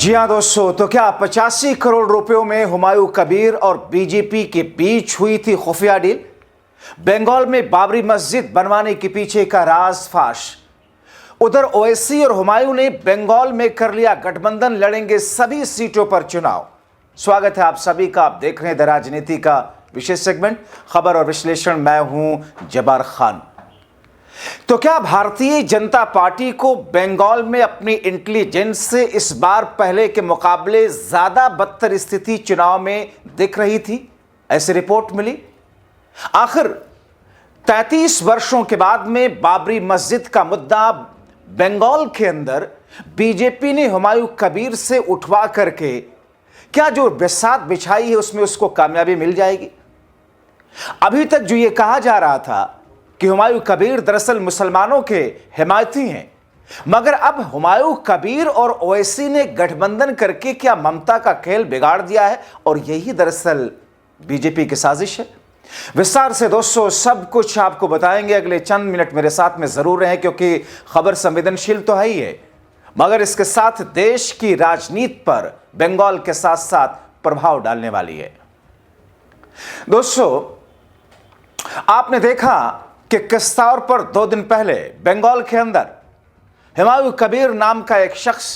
जी हाँ दोस्तों, तो क्या 85 करोड़ रुपयों में हुमायूं कबीर और बीजेपी के बीच हुई थी खुफिया डील। बंगाल में बाबरी मस्जिद बनवाने के पीछे का राज फाश। उधर ओवैसी और हुमायूं ने बंगाल में कर लिया गठबंधन, लड़ेंगे सभी सीटों पर चुनाव। स्वागत है आप सभी का। आप देख रहे हैं द राजनीति का विशेष सेगमेंट खबर और विश्लेषण। मैं हूं जब्बार खान। तो क्या भारतीय जनता पार्टी को बंगाल में अपनी इंटेलिजेंस से इस बार पहले के मुकाबले ज्यादा बदतर स्थिति चुनाव में दिख रही थी? ऐसी रिपोर्ट मिली। आखिर 33 वर्षों के बाद में बाबरी मस्जिद का मुद्दा बंगाल के अंदर बीजेपी ने हुमायूं कबीर से उठवा करके क्या जो बिसात बिछाई है उसमें उसको कामयाबी मिल जाएगी? अभी तक जो ये कहा जा रहा था कि हुमायूं कबीर दरअसल मुसलमानों के हिमायती हैं, मगर अब हुमायूं कबीर और ओवैसी ने गठबंधन करके क्या ममता का खेल बिगाड़ दिया है और यही दरअसल बीजेपी की साजिश है। विस्तार से दोस्तों सब कुछ आपको बताएंगे। अगले चंद मिनट मेरे साथ में जरूर रहें, क्योंकि खबर संवेदनशील तो है ही है, मगर इसके साथ देश की राजनीति पर बंगाल के साथ साथ प्रभाव डालने वाली है। दोस्तों, आपने देखा कि किस तौर पर 2 दिन पहले बंगाल के अंदर हुमायूं कबीर नाम का एक शख्स,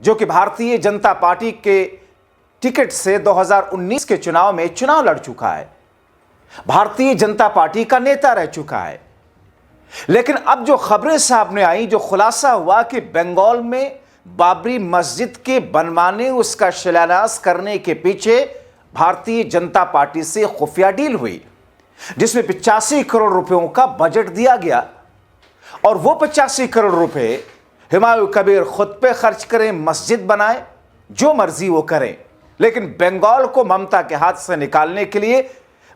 जो कि भारतीय जनता पार्टी के टिकट से 2019 के चुनाव में चुनाव लड़ चुका है, भारतीय जनता पार्टी का नेता रह चुका है, लेकिन अब जो खबरें सामने आई, जो खुलासा हुआ कि बंगाल में बाबरी मस्जिद के बनवाने, उसका शिलान्यास करने के पीछे भारतीय जनता पार्टी से खुफिया डील हुई, जिसमें 85 करोड़ रुपयों का बजट दिया गया और वो 85 करोड़ रुपए हुमायूं कबीर खुद पे खर्च करें, मस्जिद बनाए, जो मर्जी वो करें, लेकिन बंगाल को ममता के हाथ से निकालने के लिए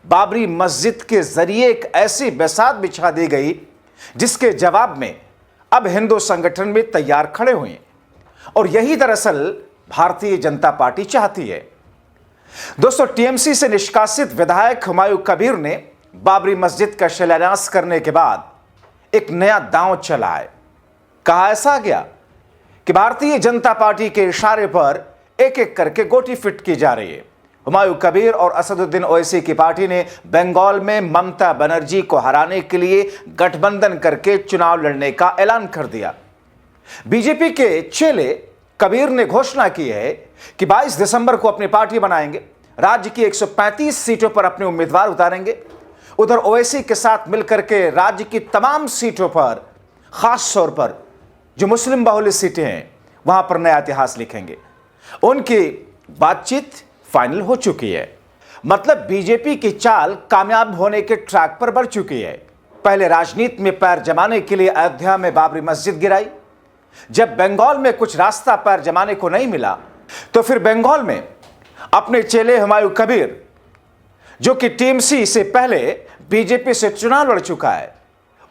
बाबरी मस्जिद के जरिए एक ऐसी बिसात बिछा दी गई जिसके जवाब में अब हिंदू संगठन में तैयार खड़े हुए, और यही दरअसल भारतीय जनता पार्टी चाहती है। दोस्तों, टीएमसी से निष्कासित विधायक हुमायूं कबीर ने बाबरी मस्जिद का शिलान्यास करने के बाद एक नया दांव चला है। कहा ऐसा गया कि भारतीय जनता पार्टी के इशारे पर एक एक करके गोटी फिट की जा रही है। हुमायूं कबीर और असदुद्दीन ओवैसी की पार्टी ने बंगाल में ममता बनर्जी को हराने के लिए गठबंधन करके चुनाव लड़ने का ऐलान कर दिया। बीजेपी के चेले कबीर ने घोषणा की है कि 22 दिसंबर को अपनी पार्टी बनाएंगे, राज्य की 135 सीटों पर अपने उम्मीदवार उतारेंगे। उधर ओवैसी के साथ मिलकर के राज्य की तमाम सीटों पर, खास तौर पर जो मुस्लिम बहुल सीटें हैं, वहां पर नया इतिहास लिखेंगे। उनकी बातचीत फाइनल हो चुकी है। मतलब बीजेपी की चाल कामयाब होने के ट्रैक पर बढ़ चुकी है। पहले राजनीति में पैर जमाने के लिए अयोध्या में बाबरी मस्जिद गिराई, जब बंगाल में कुछ रास्ता पैर जमाने को नहीं मिला तो फिर बंगाल में अपने चेले हुमायूं कबीर, जो कि टीएमसी से पहले बीजेपी से चुनाव लड़ चुका है,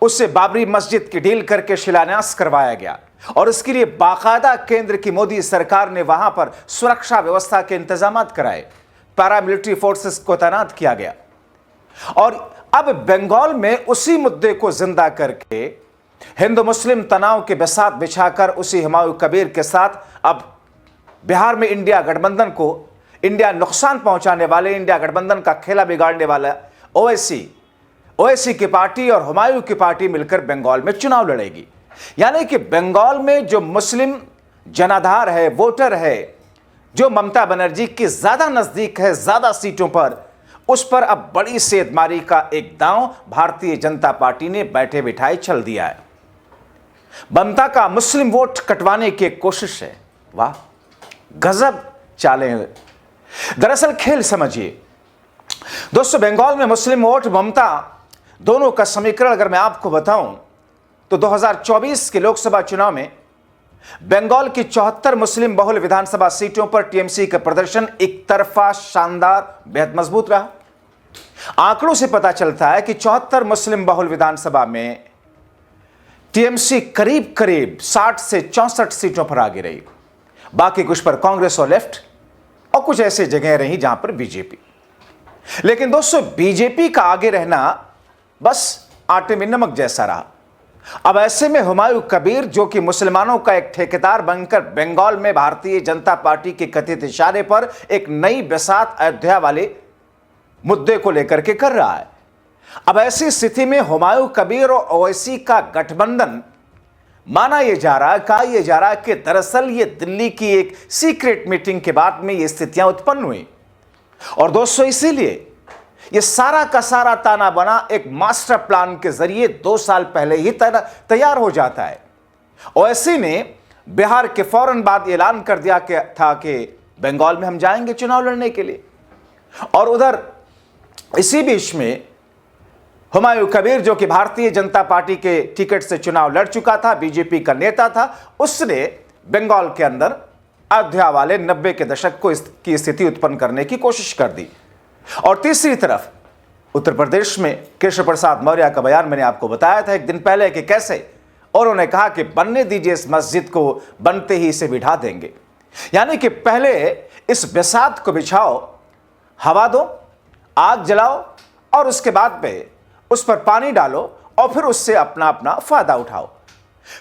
उससे बाबरी मस्जिद की डील करके शिलान्यास करवाया गया, और इसके लिए बाकायदा केंद्र की मोदी सरकार ने वहां पर सुरक्षा व्यवस्था के इंतजाम कराए, पैरामिलिट्री फोर्सेस को तैनात किया गया। और अब बंगाल में उसी मुद्दे को जिंदा करके हिंदू मुस्लिम तनाव के बिसात बिछाकर उसी हुमायूं कबीर के साथ अब बिहार में इंडिया गठबंधन को, इंडिया नुकसान पहुंचाने वाले, इंडिया गठबंधन का खेला बिगाड़ने वाला ओवैसी की पार्टी और हुमायूं की पार्टी मिलकर बंगाल में चुनाव लड़ेगी। यानी कि बंगाल में जो मुस्लिम जनाधार है, वोटर है, जो ममता बनर्जी के ज्यादा नजदीक है, ज्यादा सीटों पर, उस पर अब बड़ी सेधमारी का एक दांव भारतीय जनता पार्टी ने बैठे बिठाए चल दिया है। ममता का मुस्लिम वोट कटवाने की कोशिश है। वाह, गजब चालें हैं। दरअसल खेल समझिए दोस्तों, बंगाल में मुस्लिम वोट, ममता, दोनों का समीकरण अगर मैं आपको बताऊं तो 2024 के लोकसभा चुनाव में बंगाल की 74 मुस्लिम बहुल विधानसभा सीटों पर टीएमसी का प्रदर्शन एक तरफा, शानदार, बेहद मजबूत रहा। आंकड़ों से पता चलता है कि 74 मुस्लिम बहुल विधानसभा में टीएमसी करीब करीब 60 से 64 सीटों पर आगे रही। बाकी कुछ पर कांग्रेस और लेफ्ट, और कुछ ऐसे जगह रही जहां पर बीजेपी। लेकिन दोस्तों, बीजेपी का आगे रहना बस आटे में नमक जैसा रहा। अब ऐसे में हुमायूं कबीर, जो कि मुसलमानों का एक ठेकेदार बनकर बंगाल में भारतीय जनता पार्टी के कथित इशारे पर एक नई बिसात अयोध्या वाले मुद्दे को लेकर के कर रहा है। अब ऐसी स्थिति में हुमायूं कबीर और ओवैसी का गठबंधन माना यह जा रहा है, कहा यह जा रहा है कि दरअसल ये दिल्ली की एक सीक्रेट मीटिंग के बाद में ये स्थितियां उत्पन्न हुई। और दोस्तों, इसीलिए ये सारा का सारा ताना बना एक मास्टर प्लान के जरिए 2 साल पहले ही तैयार हो जाता है। ओवैसी ने बिहार के फौरन बाद ऐलान कर दिया था कि बंगाल में हम जाएंगे चुनाव लड़ने के लिए। और उधर इसी बीच में हुमायूं कबीर, जो कि भारतीय जनता पार्टी के टिकट से चुनाव लड़ चुका था, बीजेपी का नेता था, उसने बंगाल के अंदर अयोध्या वाले 90 के दशक की स्थिति उत्पन्न करने की कोशिश कर दी। और तीसरी तरफ उत्तर प्रदेश में केशव प्रसाद मौर्य का बयान मैंने आपको बताया था एक दिन पहले कि कैसे उन्होंने कहा कि बनने दीजिए इस मस्जिद को, बनते ही इसे बिठा देंगे। यानी कि पहले इस बिसात को बिछाओ, हवा दो, आग जलाओ और उसके बाद में उस पर पानी डालो और फिर उससे अपना अपना फायदा उठाओ।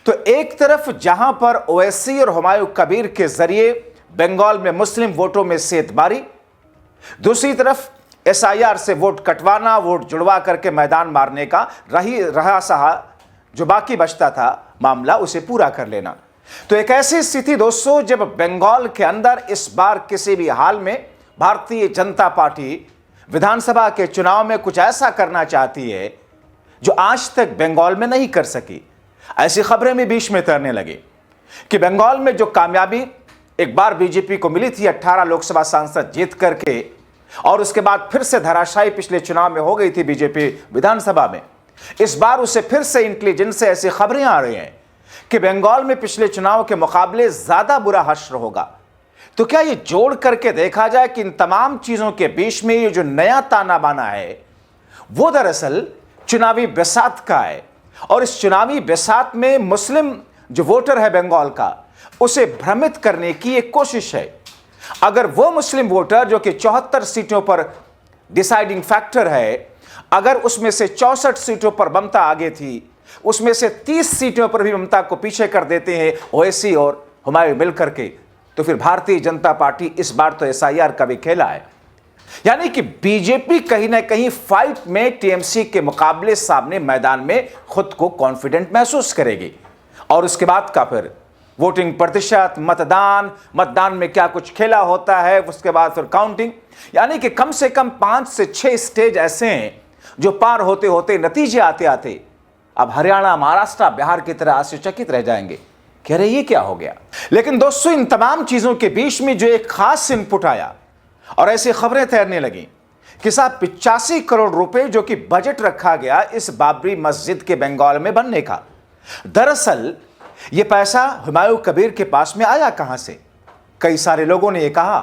तो एक तरफ जहां पर ओवैसी और हुमायूं कबीर के जरिए बंगाल में मुस्लिम वोटों में सेंधमारी, दूसरी तरफ एसआईआर से वोट कटवाना, वोट जुड़वा करके मैदान मारने का रहा सहा जो बाकी बचता था मामला, उसे पूरा कर लेना। तो एक ऐसी स्थिति दोस्तों, जब बंगाल के अंदर इस बार किसी भी हाल में भारतीय जनता पार्टी विधानसभा के चुनाव में कुछ ऐसा करना चाहती है जो आज तक बंगाल में नहीं कर सकी। ऐसी खबरें भी बीच में तैरने लगी कि बंगाल में जो कामयाबी एक बार बीजेपी को मिली थी 18 लोकसभा सांसद जीत करके, और उसके बाद फिर से धराशायी पिछले चुनाव में हो गई थी बीजेपी विधानसभा में, इस बार उसे फिर से इंटेलिजेंस से ऐसी खबरें आ रही हैं कि बंगाल में पिछले चुनाव के मुकाबले ज्यादा बुरा हश्र होगा। तो क्या ये जोड़ करके देखा जाए कि इन तमाम चीजों के बीच में ये जो नया ताना बाना है वो दरअसल चुनावी बिसात का है, और इस चुनावी बिसात में मुस्लिम जो वोटर है बंगाल का, उसे भ्रमित करने की एक कोशिश है। अगर वो मुस्लिम वोटर जो कि 74 सीटों पर डिसाइडिंग फैक्टर है, अगर उसमें से 64 सीटों पर ममता आगे थी, उसमें से 30 सीटों पर भी ममता को पीछे कर देते हैं ओवैसी और हुमायूं मिलकर के, तो फिर भारतीय जनता पार्टी इस बार तो एसआईआर का भी खेला है। यानी कि बीजेपी कहीं ना कहीं फाइट में टीएमसी के मुकाबले सामने मैदान में खुद को कॉन्फिडेंट महसूस करेगी। और उसके बाद का फिर वोटिंग प्रतिशत, मतदान में क्या कुछ खेला होता है, उसके बाद फिर काउंटिंग, यानी कि कम से कम 5 से 6 स्टेज ऐसे हैं जो पार होते होते, नतीजे आते आते अब हरियाणा, महाराष्ट्र, बिहार की तरह आश्चर्यचकित रह जाएंगे, कह रहे ये क्या हो गया। लेकिन दोस्तों, इन तमाम चीजों के बीच में जो एक खास इनपुट आया और ऐसी खबरें तैरने लगी कि साहब 85 करोड़ रुपए जो कि बजट रखा गया इस बाबरी मस्जिद के बंगाल में बनने का, दरअसल ये पैसा हुमायूं कबीर के पास में आया कहां से। कई सारे लोगों ने यह कहा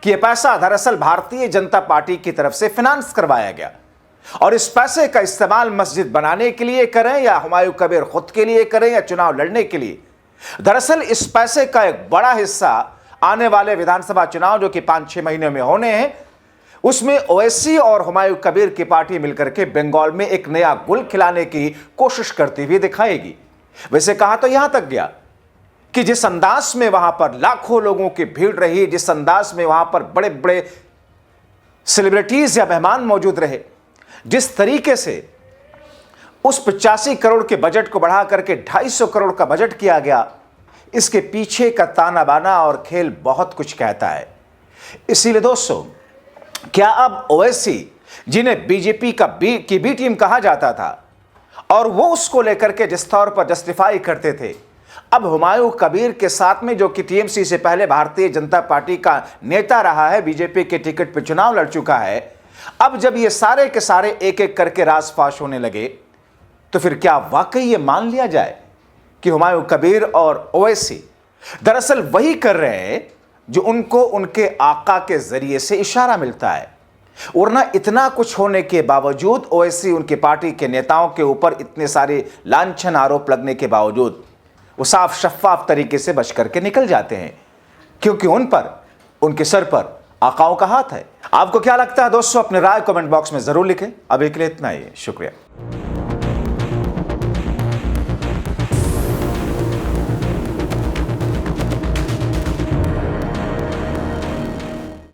कि यह पैसा दरअसल भारतीय जनता पार्टी की तरफ से फाइनेंस करवाया गया, और इस पैसे का इस्तेमाल मस्जिद बनाने के लिए करें या हुमायूं कबीर खुद के लिए करें या चुनाव लड़ने के लिए, दरअसल इस पैसे का एक बड़ा हिस्सा आने वाले विधानसभा चुनाव जो कि 5-6 महीने में होने हैं, उसमें ओवैसी और हुमायूं कबीर की पार्टी मिलकर के बंगाल में एक नया गुल खिलाने की कोशिश करती हुई दिखाएगी। वैसे कहा तो यहां तक गया कि जिस अंदाज में वहां पर लाखों लोगों की भीड़ रही, जिस अंदाज में वहां पर बड़े बड़े सेलिब्रिटीज या मेहमान मौजूद रहे, जिस तरीके से उस 85 करोड़ के बजट को बढ़ा करके 250 करोड़ का बजट किया गया, इसके पीछे का ताना बाना और खेल बहुत कुछ कहता है। इसीलिए दोस्तों, क्या अब ओवैसी, जिन्हें बीजेपी की बी टीम कहा जाता था और वो उसको लेकर के जिस तौर पर जस्टिफाई करते थे, अब हुमायूं कबीर के साथ में जो कि टीएमसी से पहले भारतीय जनता पार्टी का नेता रहा है, बीजेपी के टिकट पर चुनाव लड़ चुका है, अब जब ये सारे के सारे एक एक करके राजफाश होने लगे, तो फिर क्या वाकई ये मान लिया जाए कि हुमायूं कबीर और ओवैसी दरअसल वही कर रहे हैं जो उनको उनके आका के जरिए से इशारा मिलता है। वरना इतना कुछ होने के बावजूद ओवैसी उनकी पार्टी के नेताओं के ऊपर इतने सारे लांछन आरोप लगने के बावजूद वो साफ शफाफ तरीके से बच करके निकल जाते हैं, क्योंकि उन पर, उनके सर पर आकाओं का हाथ है। आपको क्या लगता है दोस्तों? अपने राय कमेंट बॉक्स में जरूर लिखें। अभी के लिए इतना ही, शुक्रिया।